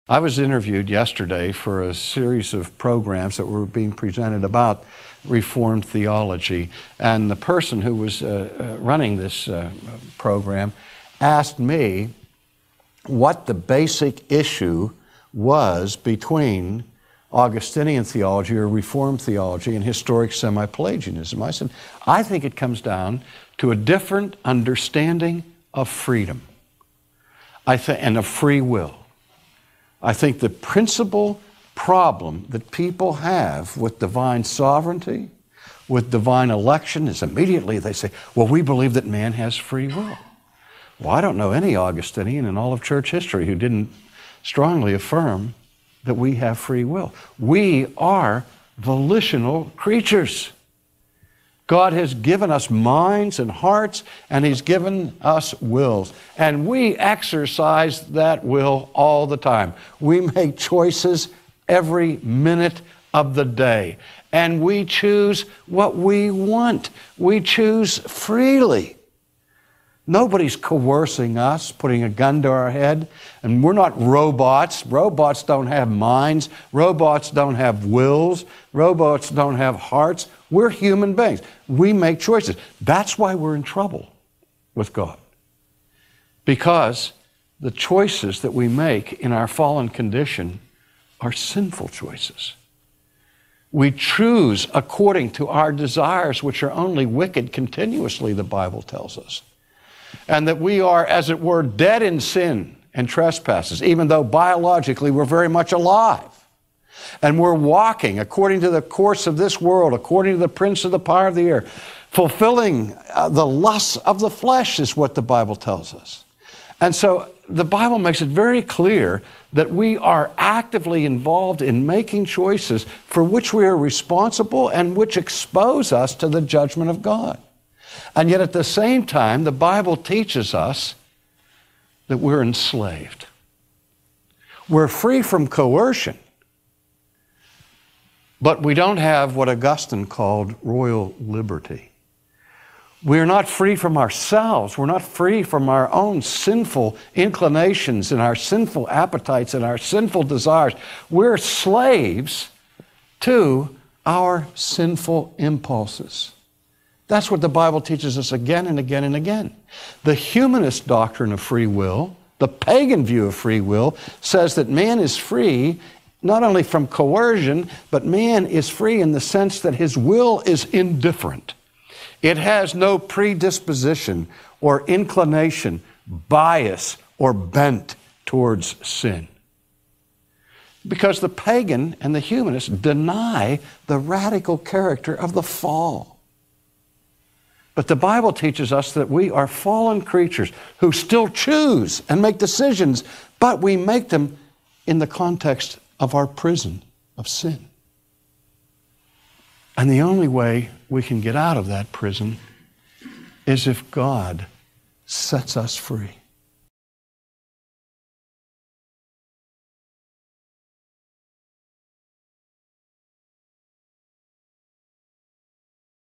I was interviewed yesterday for a series of programs that were being presented about Reformed theology. And the person who was running this program asked me what the basic issue was between Augustinian theology or Reformed theology and historic semi-Pelagianism. I said, I think it comes down to a different understanding of freedom and of free will. I think the principal problem that people have with divine sovereignty, with divine election, is immediately they say, well, we believe that man has free will. Well, I don't know any Augustinian in all of church history who didn't strongly affirm that we have free will. We are volitional creatures. God has given us minds and hearts, and He's given us wills. And we exercise that will all the time. We make choices every minute of the day. And we choose what we want. We choose freely. Nobody's coercing us, putting a gun to our head. And we're not robots. Robots don't have minds. Robots don't have wills. Robots don't have hearts. We're human beings. We make choices. That's why we're in trouble with God. Because the choices that we make in our fallen condition are sinful choices. We choose according to our desires, which are only wicked continuously, the Bible tells us. And that we are, as it were, dead in sin and trespasses, even though biologically we're very much alive. And we're walking according to the course of this world, according to the prince of the power of the air, fulfilling the lusts of the flesh is what the Bible tells us. And so the Bible makes it very clear that we are actively involved in making choices for which we are responsible and which expose us to the judgment of God. And yet at the same time, the Bible teaches us that we're enslaved. We're free from coercion, but we don't have what Augustine called royal liberty. We're not free from ourselves. We're not free from our own sinful inclinations and our sinful appetites and our sinful desires. We're slaves to our sinful impulses. That's what the Bible teaches us again and again and again. The humanist doctrine of free will, the pagan view of free will, says that man is free not only from coercion, but man is free in the sense that his will is indifferent. It has no predisposition or inclination, bias, or bent towards sin. Because the pagan and the humanist deny the radical character of the fall. But the Bible teaches us that we are fallen creatures who still choose and make decisions, but we make them in the context of our prison of sin. And the only way we can get out of that prison is if God sets us free.